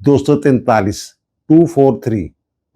243 243,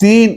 3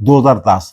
2010,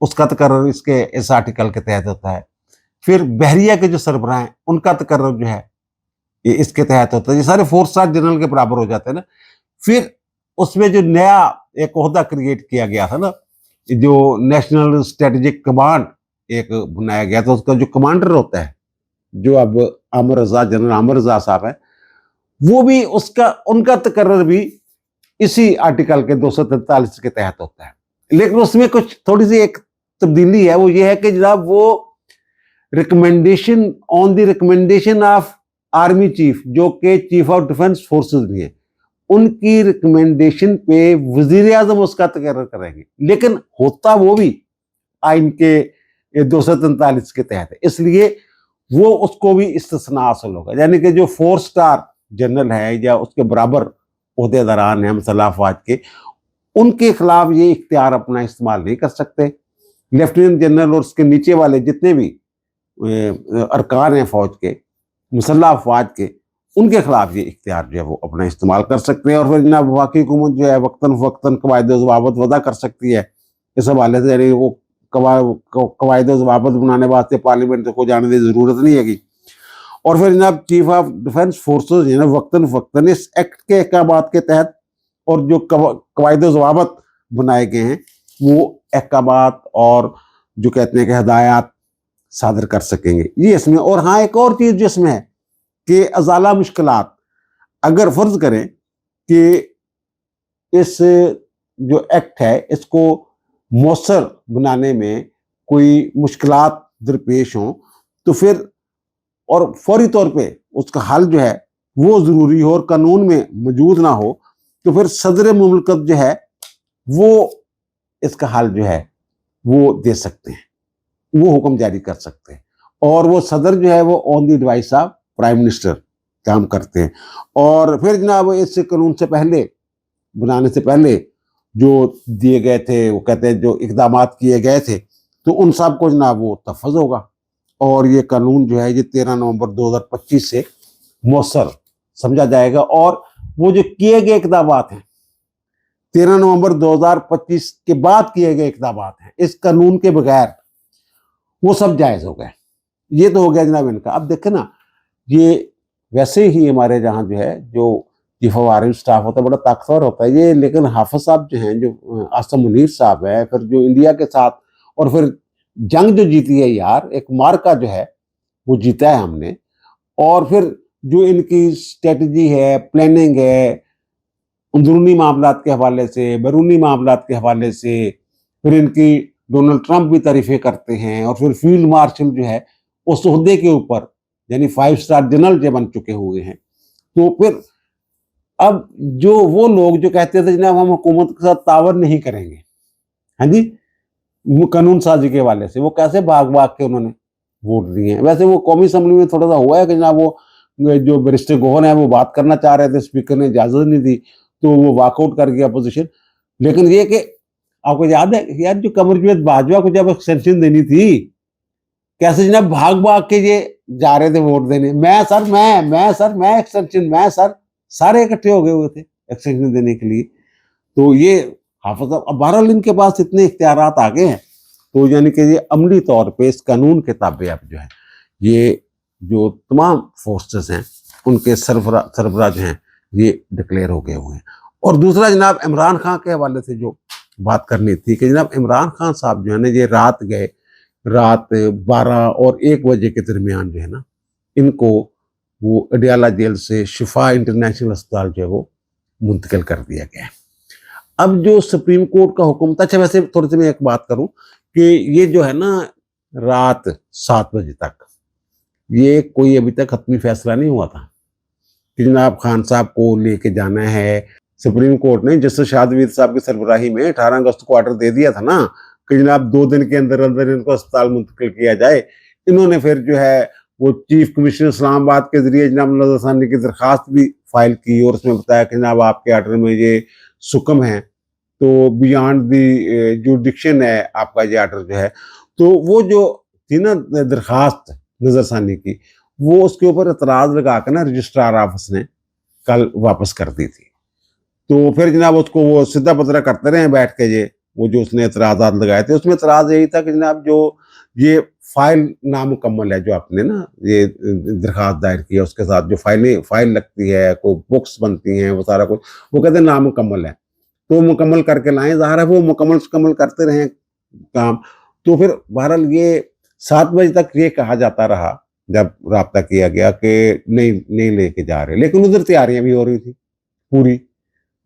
اس کا تقرر اس آرٹیکل کے تحت ہوتا ہے. پھر بحریہ کے جو سربراہ ہیں ان کا تقرر جو ہے یہ اس کے تحت ہوتا ہے. یہ سارے 4 اسٹار جنرل کے برابر ہو جاتے ہیں نا. پھر اس میں جو نیا ایک عہدہ کریٹ کیا گیا تھا نا, جو نیشنل اسٹریٹجک کمانڈ ایک بنایا گیا تھا, اس کا جو کمانڈر ہوتا ہے جو اب جنرل عامر رضا صاحب ہے, وہ بھی ان کا تقرر بھی اسی آرٹیکل کے 243 کے تحت ہوتا ہے. لیکن اس میں کچھ تھوڑی سی ایک تبدیلی ہے, وہ یہ ہے کہ جناب وہ recommendation on the recommendation of army chief, جو کہ چیف آف ڈیفنس فورسز بھی ہیں, ان کی ریکمنڈیشن پہ وزیر اعظم اس کا تقرر کریں گے. لیکن ہوتا وہ بھی آئین کے 243 کے تحت ہے, اس لیے وہ اس کو بھی استثناء حاصل ہوگا. یعنی کہ جو 4 اسٹار جنرل ہے یا اس کے برابر عہدے داران ہیں مسلح افواج کے, ان کے خلاف یہ اختیار اپنا استعمال نہیں کر سکتے. لیفٹیننٹ جنرل اور اس کے نیچے والے جتنے بھی ارکان ہیں فوج کے, مسلح افواج کے, ان کے خلاف یہ اختیار جو ہے وہ اپنا استعمال کر سکتے ہیں. اور پھر جناب وفاقی حکومت جو ہے وقتاً فوقتاً قواعد و ضوابط وضع کر سکتی ہے اس حوالے سے. یعنی وہ قواعد و ضوابط بنانے واسطے پارلیمنٹ کو جانے کی ضرورت نہیں ہے گی. اور پھر جناب چیف آف ڈیفنس فورسز جو ہے وقتاً فوقتاً اس ایکٹ کے احکامات کے تحت اور جو قواعد و ضوابط بنائے گئے ہیں وہ احکامات اور جو کہتے ہیں کہ ہدایات صادر کر سکیں گے. یہ اس میں. اور ہاں ایک اور چیز جو اس میں ہے کہ ازالہ مشکلات, اگر فرض کریں کہ اس جو ایکٹ ہے اس کو مؤثر بنانے میں کوئی مشکلات درپیش ہوں تو پھر اور فوری طور پہ اس کا حل جو ہے وہ ضروری ہو اور قانون میں موجود نہ ہو تو پھر صدر مملکت جو ہے وہ اس کا حل جو ہے وہ دے سکتے ہیں, وہ حکم جاری کر سکتے ہیں. اور وہ صدر جو ہے وہ آن دی ایڈوائس آف پرائم منسٹر کام کرتے ہیں. اور پھر جناب اس قانون سے پہلے بنانے سے پہلے جو دیے گئے تھے وہ کہتے ہیں جو اقدامات کیے گئے تھے تو ان سب کو جناب وہ تفویض ہوگا. اور یہ قانون جو ہے یہ 13 نومبر 2025 سے مؤثر سمجھا جائے گا. اور وہ جو کیے گئے اقدامات ہیں 13 نومبر 2025 کے بعد کیے گئے اقدامات ہیں اس قانون کے بغیر, وہ سب جائز ہو گئے. یہ تو ہو گیا جناب ان کا. اب دیکھیں نا, یہ ویسے ہی ہمارے جہاں جو ہے جو چیف آف آرمی اسٹاف ہوتا ہے بڑا طاقتور ہوتا ہے یہ, لیکن حافظ صاحب جو ہیں جو عاصم منیر صاحب ہے, پھر جو انڈیا کے ساتھ اور پھر جنگ جو جیتی ہے یار, ایک مارکا جو ہے وہ جیتا ہے ہم نے. اور پھر جو ان کی اسٹریٹجی ہے, پلاننگ ہے, اندرونی معاملات کے حوالے سے, بیرونی معاملات کے حوالے سے, پھر ان کی ڈونلڈ ٹرمپ بھی تعریفیں کرتے ہیں. اور پھر فیلڈ مارشل جو ہے اس عہدے کے اوپر یعنی 5 اسٹار جنرل جو بن چکے ہوئے ہیں. تو پھر اب جو وہ لوگ جو کہتے تھے جناب ہم حکومت کے ساتھ تعاون نہیں کریں گے, ہاں جی, قانون سازی کے حوالے سے, وہ کیسے بھاگ کے انہوں نے ووٹ دیے ہیں. ویسے وہ قومی اسمبلی میں تھوڑا سا ہوا ہے کہ جناب وہ جو بیرسٹر گوہر ہیں وہ بات کرنا چاہ رہے تھے, اسپیکر نے اجازت نہیں دی تو وہ واک آؤٹ کر گیا اپوزیشن. لیکن یہ کہ آپ کو یاد ہے یار جو قمر جاوید باجوہ کو جب ایکسٹینشن دینی تھی کیسے جناب بھاگ کے یہ جا رہے تھے ووٹ دینے, میں ایکسٹینشن, سارے اکٹھے ہو گئے ہوئے تھے ایکسٹینشن دینے کے لیے. تو یہ حافظ اب بہرحال ان کے پاس اتنے اختیارات آ گئے ہیں تو یعنی کہ یہ عملی طور پہ اس قانون کے تابع اب جو ہے یہ جو تمام فورسز ہیں ان کے سربراہ جو ہیں یہ ڈکلیئر ہو گئے ہوئے ہیں. اور دوسرا جناب عمران خان کے حوالے سے جو بات کرنی تھی کہ جناب عمران خان صاحب جو ہے نا یہ رات 12 اور 1 بجے کے درمیان جو ہے نا ان کو وہ اڈیالہ جیل سے شفا انٹرنیشنل اسپتال جو ہے وہ منتقل کر دیا گیا ہے. اب جو سپریم کورٹ کا حکم تھا, اچھا ویسے تھوڑی سی میں ایک بات کروں کہ یہ جو ہے نا رات 7 بجے تک یہ کوئی ابھی تک حتمی فیصلہ نہیں ہوا تھا کہ جناب خان صاحب کو لے کے جانا ہے. سپریم کورٹ نے جسٹس شادویر صاحب کی سربراہی میں 18 اگست کو آرڈر دے دیا تھا نا کہ جناب 2 دن کے اندر ان کو اسپتال منتقل کیا جائے. انہوں نے پھر جو ہے وہ چیف کمشنر اسلام آباد کے ذریعے جناب نظر ثانی کی درخواست بھی فائل کی اور اس میں بتایا کہ جناب آپ کے آرڈر میں یہ سکم ہے تو بیانڈ دی جوڈکشن ہے آپ کا یہ آرڈر جو ہے. تو وہ جو تھی نا درخواست نظر ثانی کی وہ اس کے اوپر اعتراض لگا کے نا رجسٹرار آفس نے کل واپس کر دی تھی. تو پھر جناب اس کو وہ سدھا پترا کرتے رہے بیٹھ کے یہ وہ جو اس نے اعتراضات لگائے تھے، اس میں اعتراض یہی تھا کہ جناب جو یہ فائل نامکمل ہے جو آپ نے نا یہ درخواست دائر کی ہے، اس کے ساتھ جو فائل لگتی ہے، کوئی بکس بنتی ہیں، وہ سارا کچھ وہ کہتے ہیں نامکمل ہے، تو مکمل کر کے لائیں. ظاہر ہے وہ مکمل کرتے رہیں کام. تو پھر بہرحال یہ 7 بجے تک یہ کہا جاتا رہا جب رابطہ کیا گیا کہ نہیں لے کے جا رہے، لیکن ادھر تیاریاں بھی ہو رہی تھی پوری.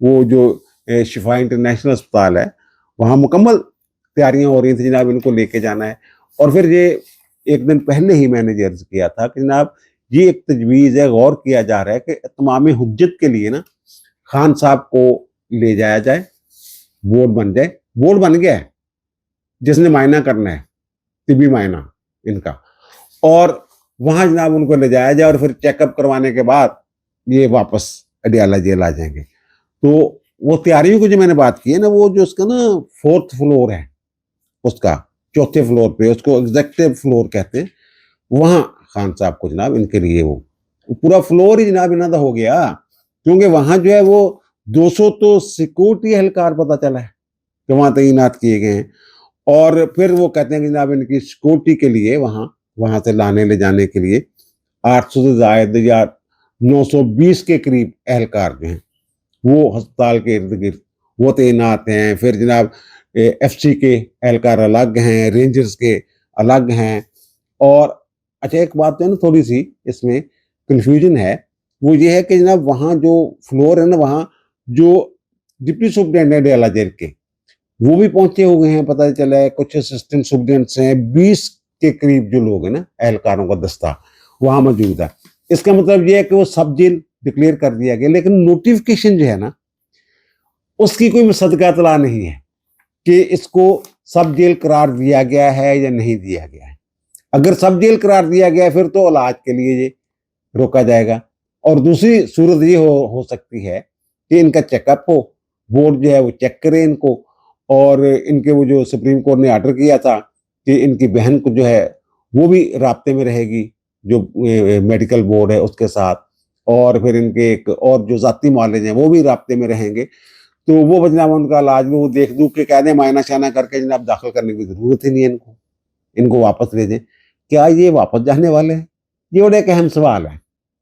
وہ جو شفا انٹرنیشنل اسپتال ہے وہاں مکمل تیاریاں ہو رہی تھیں جناب ان کو لے کے جانا ہے. اور پھر یہ ایک دن پہلے ہی میں نے یہ عرض کیا تھا کہ جناب یہ ایک تجویز ہے، غور کیا جا رہا ہے کہ تمام حجت کے لیے نا خان صاحب کو لے جایا جائے، بورڈ بن جائے. بورڈ بن گیا ہے جس نے معائنہ کرنا ہے، طبی معائنہ ان کا، اور وہاں جناب ان کو لے جایا جائے اور پھر چیک اپ کروانے کے بعد یہ واپس اڈیالہ جیل آ جائیں گے. تو وہ تیاریوں کی جو میں نے بات کی ہے نا، وہ جو اس کا نا 4th فلور ہے، اس کا 4تھے فلور پہ، اس کو ایگزیکٹو فلور کہتے ہیں، وہاں خان صاحب کو جناب ان کے لیے وہ پورا فلور ہی جناب انہوں ہو گیا، کیونکہ وہاں جو ہے وہ 200 تو سیکورٹی اہلکار پتہ چلا ہے کہ وہاں تعینات کیے گئے ہیں. اور پھر وہ کہتے ہیں کہ جناب ان کی سیکورٹی کے لیے وہاں سے لانے لے جانے کے لیے 800 سے زائد یا 920 کے قریب اہلکار جو ہیں وہ ہسپتال کے ارد گرد وہ تعینات ہیں. پھر جناب ایف سی کے اہلکار الگ ہیں، رینجرز کے الگ ہیں. اور اچھا ایک بات ہے نا تھوڑی سی اس میں کنفیوژن ہے، وہ یہ ہے کہ جناب وہاں جو فلور ہے نا، وہاں جو ڈپٹی سپرنٹینڈنٹ اڈیالہ جیل کے وہ بھی پہنچے ہوئے ہیں، پتہ چلا ہے کچھ اسسٹنٹ سپرنٹینڈنٹس ہیں، 20 کے قریب جو لوگ ہیں نا اہلکاروں کا دستہ وہاں موجود ہے. اس کا مطلب یہ ہے کہ وہ سب جیل ڈکلیئر کر دیا گیا، لیکن نوٹیفکیشن جو ہے نا اس کی کوئی مصدقہ اطلاع نہیں ہے کہ اس کو سب جیل قرار دیا گیا ہے یا نہیں دیا گیا ہے. اگر سب جیل قرار دیا گیا ہے پھر تو علاج کے لیے یہ روکا جائے گا. اور دوسری صورت یہ ہو سکتی ہے کہ ان کا چیک اپ ہو، بورڈ جو ہے وہ چیک کرے ان کو، اور ان کے وہ جو سپریم کورٹ نے آرڈر کیا تھا کہ ان کی بہن کو جو ہے وہ بھی رابطے میں رہے گی جو میڈیکل بورڈ ہے اس کے ساتھ، اور پھر ان کے ایک اور جو ذاتی معالج ہیں وہ بھی رابطے میں رہیں گے. تو وہ جناب ان کا علاج وہ دیکھ دو کہ کہہ دیں معائنہ شائنہ کر کے جناب داخل کرنے کی ضرورت ہی نہیں ہے، ان کو واپس لے جائیں. کیا یہ واپس جانے والے ہیں؟ یہ بڑا ایک اہم سوال ہے.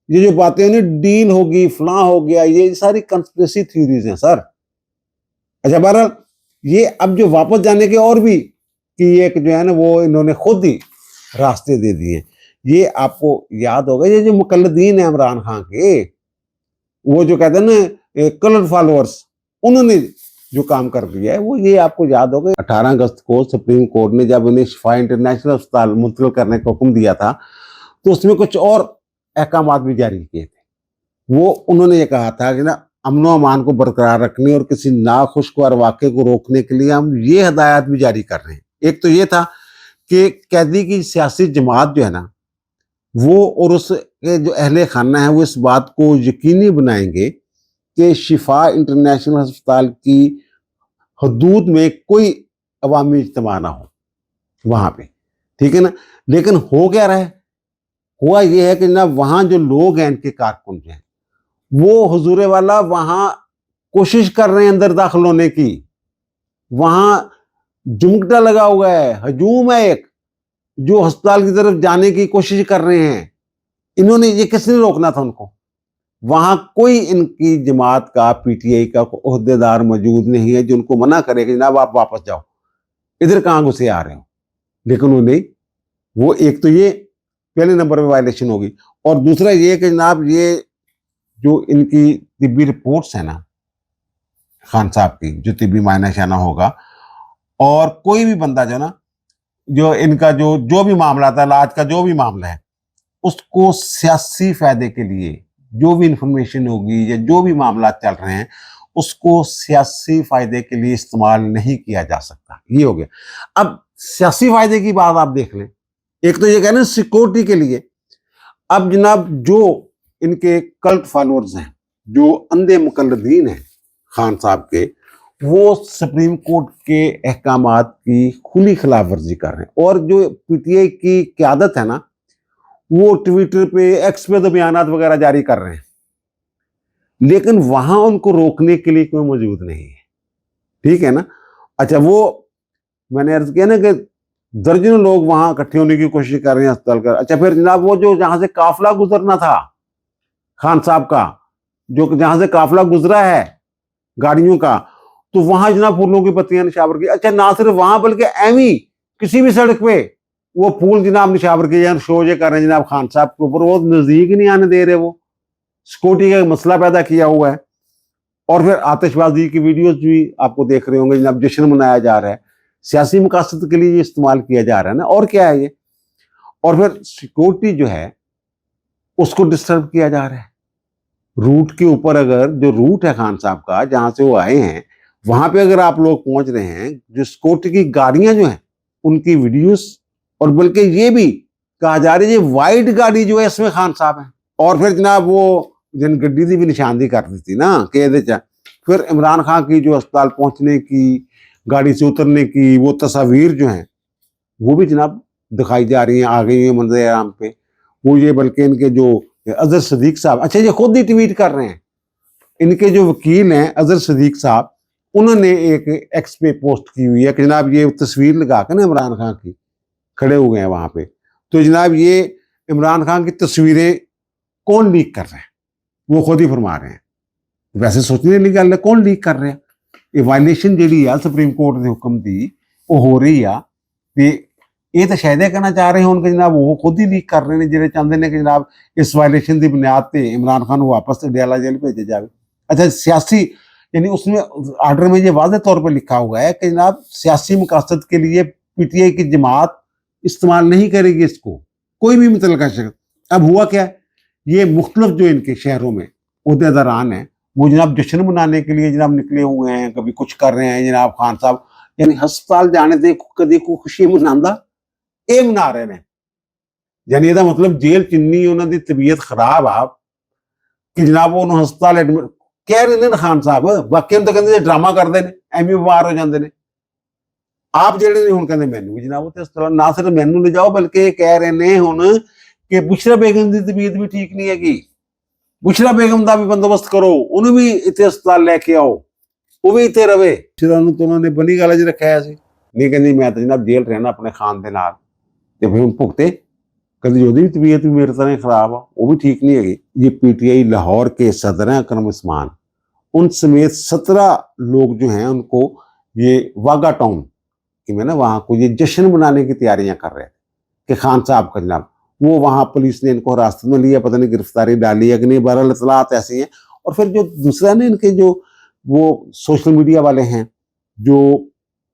یہ جو باتیں ہیں ڈیل ہوگی فلاں ہو گیا، یہ ساری کنسپریسی تھیوریز ہیں سر. اچھا بہرحال یہ اب جو واپس جانے کے اور بھی کہ ایک جو ہے نا وہ انہوں نے خود ہی راستے دے دیے. یہ آپ کو یاد ہوگا یہ جو مقلدین ہیں عمران خان کے، وہ جو کہتے ہیں نا کلر فالوورز، انہوں نے جو کام کر دیا ہے وہ یہ آپ کو یاد ہوگا 18 اگست کو سپریم کورٹ نے جب انہیں شفا انٹرنیشنل اسپتال منتقل کرنے کا حکم دیا تھا تو اس میں کچھ اور احکامات بھی جاری کیے تھے. وہ انہوں نے یہ کہا تھا کہ نا امن و امان کو برقرار رکھنے اور کسی ناخوشگوار واقعے کو روکنے کے لیے ہم یہ ہدایات بھی جاری کر رہے ہیں. ایک تو یہ تھا کہ قیدی کی سیاسی جماعت جو ہے نا وہ اور اس کے جو اہل خانہ ہیں وہ اس بات کو یقینی بنائیں گے کہ شفا انٹرنیشنل ہسپتال کی حدود میں کوئی عوامی اجتماع نہ ہو وہاں پہ، ٹھیک ہے نا. لیکن ہو کیا رہا ہے؟ ہوا یہ ہے کہ جناب وہاں جو لوگ ہیں ان کے کارکن جو ہیں وہ حضور والا وہاں کوشش کر رہے ہیں اندر داخل ہونے کی. وہاں جمگٹا لگا ہوا ہے، ہجوم ہے ایک جو ہسپتال کی طرف جانے کی کوشش کر رہے ہیں. انہوں نے یہ کس نے روکنا تھا ان کو؟ وہاں کوئی ان کی جماعت کا پی ٹی آئی کا عہدے دار موجود نہیں ہے جو ان کو منع کرے کہ جناب آپ واپس جاؤ، ادھر کہاں گھسے آ رہے ہو. لیکن وہ نہیں، وہ ایک تو یہ پہلے نمبر پہ وائلیشن ہوگی، اور دوسرا یہ کہ جناب یہ جو ان کی طبی رپورٹس ہیں نا خان صاحب کی جو طبی معائنہ شائنہ ہوگا، اور کوئی بھی بندہ جو نا جو ان کا جو بھی معاملہ تھا علاج کا جو بھی معاملہ ہے اس کو سیاسی فائدے کے لیے جو بھی انفارمیشن ہوگی یا جو بھی معاملات چل رہے ہیں اس کو سیاسی فائدے کے لیے استعمال نہیں کیا جا سکتا. یہ ہو گیا. اب سیاسی فائدے کی بات آپ دیکھ لیں، ایک تو یہ کہنا سیکورٹی کے لیے. اب جناب جو ان کے کلٹ فالوورز ہیں، جو اندھے مقلدین ہیں خان صاحب کے، وہ سپریم کورٹ کے احکامات کی کھلی خلاف ورزی کر رہے ہیں. اور جو پی ٹی آئی کی قیادت ہے نا وہ ٹویٹر پہ ایکس پہ تو بیانات وغیرہ جاری کر رہے ہیں، لیکن وہاں ان کو روکنے کے لیے کوئی موجود نہیں ہے، ٹھیک ہے نا. اچھا وہ میں نے عرض کیا نا کہ درجنوں لوگ وہاں اکٹھے ہونے کی کوشش کر رہے ہیں اسپتال کا. اچھا پھر جناب وہ جو جہاں سے قافلہ گزرنا تھا خان صاحب کا، جو جہاں سے قافلہ گزرا ہے گاڑیوں کا، تو وہاں جناب پھولوں کی پتیاں نشاور کی. اچھا نہ صرف وہاں بلکہ ایویں کسی بھی سڑک پہ وہ پھول جناب نشاور کے شو یہ کر رہے ہیں جناب خان صاحب کے اوپر. وہ نزدیک نہیں آنے دے رہے، وہ سیکورٹی کا مسئلہ پیدا کیا ہوا ہے. اور پھر آتش بازی کی ویڈیوز بھی آپ کو دیکھ رہے ہوں گے جناب، جشن منایا جا رہا ہے، سیاسی مقاصد کے لیے یہ استعمال کیا جا رہا ہے نا، اور کیا ہے یہ. اور پھر سیکورٹی جو ہے اس کو ڈسٹرب کیا جا رہا ہے. روٹ کے اوپر اگر جو روٹ ہے خان صاحب کا جہاں سے وہ آئے ہیں وہاں پہ اگر آپ لوگ پہنچ رہے ہیں، جو سیکورٹی کی گاڑیاں جو ہیں ان کی ویڈیوز، اور بلکہ یہ بھی کہا جا رہا ہے یہ وائٹ گاڑی جو ہے اس میں خان صاحب ہیں. اور پھر جناب وہ جن گڈی دی بھی نشاندہی کر دی تھی نا کہ پھر عمران خان کی جو اسپتال پہنچنے کی، گاڑی سے اترنے کی وہ تصاویر جو ہیں وہ بھی جناب دکھائی جا رہی ہیں، آ گئی ہیں منظر عام پہ. وہ یہ بلکہ ان کے جو اظہر صدیق صاحب، اچھا یہ خود ہی ٹویٹ کر رہے ہیں، ان کے جو وکیل ہیں اظہر صدیق صاحب، انہوں نے ایک ایکس پہ پوسٹ کی ہوئی ہے کہ جناب یہ تصویر لگا کے نا عمران خان کی کھڑے ہوئے ہیں وہاں پہ. تو جناب یہ عمران خان کی تصویریں کون لیک کر رہے ہیں؟ وہ خود ہی فرما رہے ہیں. ویسے سوچنے والی گل ہے، کون لیک کر رہے ہیں؟ یہ وائلیشن جیڑی ہے سپریم کورٹ نے حکم دی وہ ہو رہی ہے. یہ تو شاید کہنا چاہ رہے ہیں کہ جناب وہ خود ہی لیک کر رہے ہیں، جڑے چاہتے ہیں کہ جناب اس وائلیشن کی بنیاد پہ عمران خان واپس ڈیالہ جیل بھیجے جائے. اچھا سیاسی، یعنی اس میں آرڈر میں یہ واضح طور پہ لکھا ہوا ہے کہ جناب سیاسی مقاصد کے لیے پی ٹی آئی کی جماعت استعمال نہیں کرے گی اس کو، کوئی بھی متعلقہ شخص. اب ہوا کیا ہے، یہ مختلف جو ان کے شہروں میں عہدیداران ہیں وہ جناب جشن منانے کے لیے جناب نکلے ہوئے ہیں، کبھی کچھ کر رہے ہیں جناب. خان صاحب یعنی ہسپتال جانے دے کدی کو خوشی مناندہ اے منا رہے ہیں. یعنی یہ مطلب جیل چنی انہوں دی طبیعت خراب آپ کہ جناب وہ ہسپتال ایڈمٹ کہہ رہے ہیں خان صاحب. باقی ہم تو کہتے ہیں ڈرامہ کرتے ہیں، ایویں بیمار ہو جاتے ہیں. آپ جڑے نے ہوں کہتے مینو بھی جناب اس طرح نہ صرف مینو لے جاؤ بلکہ کہہ رہے ہیں ہوں کہ بشرا بیگم کی طبیعت بھی ٹھیک نہیں ہے گی، بشرا بیگم کا بھی بندوبست کرو، انہوں بھی اتنے اسپتال لے کے آؤ، وہ بھی اتنے رہے. تو انہوں نے بنی گالا چ رکھا ہے نہیں کہ میں تو جناب جیل رہنا اپنے خان دے نال تے پھر ہوں بھگتے کدی وہ طبیعت بھی میرے طرح خراب ہے، وہ بھی ٹھیک نہیں ہے. یہ پی ٹی آئی لاہور کے صدر ہیں اکرم عثمان، ان سمیت 17 لوگ جو ہیں ان کو یہ واگا ٹاؤن کہ میں نا وہاں کو یہ جشن منانے کی تیاریاں کر رہے تھے کہ خان صاحب کا جناب وہ وہاں پولیس نے ان کو حراست میں لیا، پتہ نہیں گرفتاری ڈالی ہے کہ نہیں، بہرحال اطلاعات ایسی ہیں. اور پھر جو دوسرا نا ان کے جو وہ سوشل میڈیا والے ہیں، جو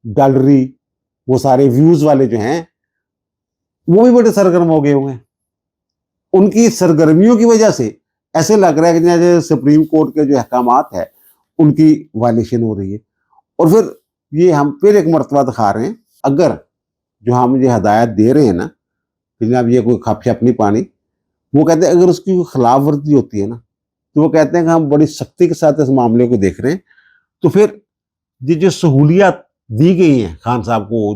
گیلری وہ سارے ویوز والے جو ہیں وہ بھی بڑے سرگرم ہو گئے ہوئے ہیں. ان کی سرگرمیوں کی وجہ سے ایسے لگ رہا ہے کہ جیسے سپریم کورٹ کے جو احکامات ہے ان کی وائلیشن ہو رہی ہے. اور پھر یہ ہم پھر ایک مرتبہ دکھا رہے ہیں، اگر جو ہم یہ ہدایت دے رہے ہیں نا کہ جناب یہ کوئی کھپ شپ نہیں پانی، وہ کہتے ہیں اگر اس کی خلاف ورزی ہوتی ہے نا تو وہ کہتے ہیں کہ ہم بڑی سختی کے ساتھ اس معاملے کو دیکھ رہے ہیں. تو پھر یہ جو سہولیات دی گئی ہیں خان صاحب کو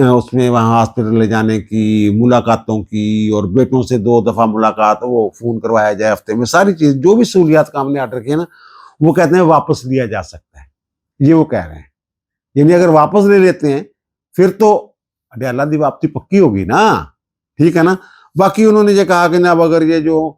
اس میں وہاں ہاسپٹل لے جانے کی، ملاقاتوں کی، اور بیٹوں سے 2 دفعہ ملاقات، وہ فون کروایا جائے ہفتے میں، ساری چیز جو بھی سہولیات کا ہم نے آرڈر کیا نا وہ کہتے ہیں واپس لیا جا سکتا ہے. یہ وہ کہہ رہے ہیں، یعنی اگر واپس لے لیتے ہیں پھر تو اڈیالہ دی واپسی پکی ہوگی نا، ٹھیک ہے نا. باقی انہوں نے یہ کہا کہ جناب اگر یہ جو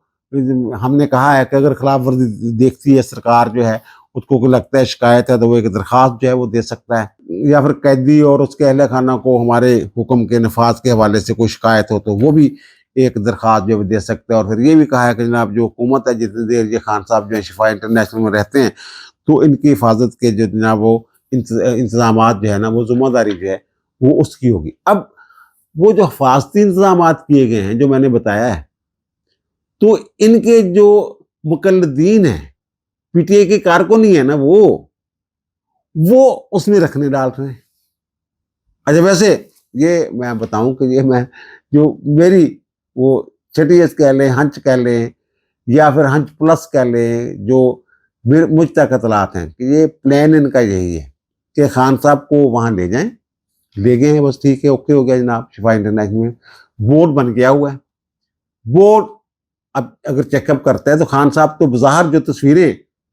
ہم نے کہا ہے کہ اگر خلاف ورزی دیکھتی ہے سرکار جو ہے اس کو لگتا ہے شکایت ہے تو وہ ایک درخواست جو ہے وہ دے سکتا ہے، یا پھر قیدی اور اس کے اہل خانہ کو ہمارے حکم کے نفاذ کے حوالے سے کوئی شکایت ہو تو وہ بھی ایک درخواست جو دے سکتا ہے. اور پھر یہ بھی کہا ہے کہ جناب جو حکومت ہے جتنی دیر یہ خان صاحب جو ہے شفا انٹرنیشنل میں رہتے ہیں تو ان کی حفاظت کے جو جناب وہ انتظامات جو ہے نا وہ ذمہ داری جو ہے وہ اس کی ہوگی. اب وہ جو حفاظتی انتظامات کیے گئے ہیں جو میں نے بتایا ہے تو ان کے جو مقلدین ہیں پی ٹی آئی کے کارکن ہی ہے نا وہ اس میں رکھنے ڈال رہے ہیں. اچھا ویسے یہ میں بتاؤں کہ یہ میں جو میری وہ چھٹی ایس کہہ لیں، ہنچ کہہ لیں یا پھر ہنچ پلس کہہ لیں، جو مجھ تک اطلاعات ہیں کہ یہ پلان ان کا یہی ہے کہ خان صاحب کو وہاں لے جائیں، لے گئے ہیں بس ٹھیک ہے، اوکے ہو گیا جناب. شفا انٹرنیشنل میں بورڈ بن گیا ہوا ہے. بورڈ اب اگر چیک اپ کرتا ہے تو خان صاحب تو بظاہر جو تصویریں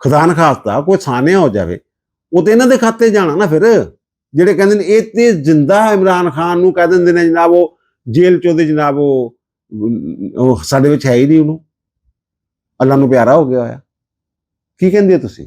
ਖੁਦਾ ਨਾ ਖਾਸਤਾ ਕੋਈ ਸਾਨਿਆ ਹੋ ਜਾਵੇ, ਉਹ ਤੇ ਇਹਨਾਂ ਦੇ ਖਾਤੇ ਜਾਣਾ ਨਾ ਫਿਰ, ਜਿਹੜੇ ਕਹਿੰਦੇ ਨੇ ਇਹ ਤੇ ਜਿੰਦਾ ਇਮਰਾਨ ਖਾਨ ਨੂੰ ਕਹਿ ਦਿੰਦੇ ਨੇ ਜਨਾਬ ਉਹ ਜੇਲ੍ਹ ਚ ਉਹਦੇ ਜਨਾਬ ਉਹ ਸਾਡੇ ਵਿੱਚ ਹੈ ਹੀ ਨਹੀਂ, ਉਹਨੂੰ ਅੱਲਾ ਨੂੰ ਪਿਆਰਾ ਹੋ ਗਿਆ ਹੋਇਆ। ਕੀ ਕਹਿੰਦੇ ਹੋ ਤੁਸੀਂ?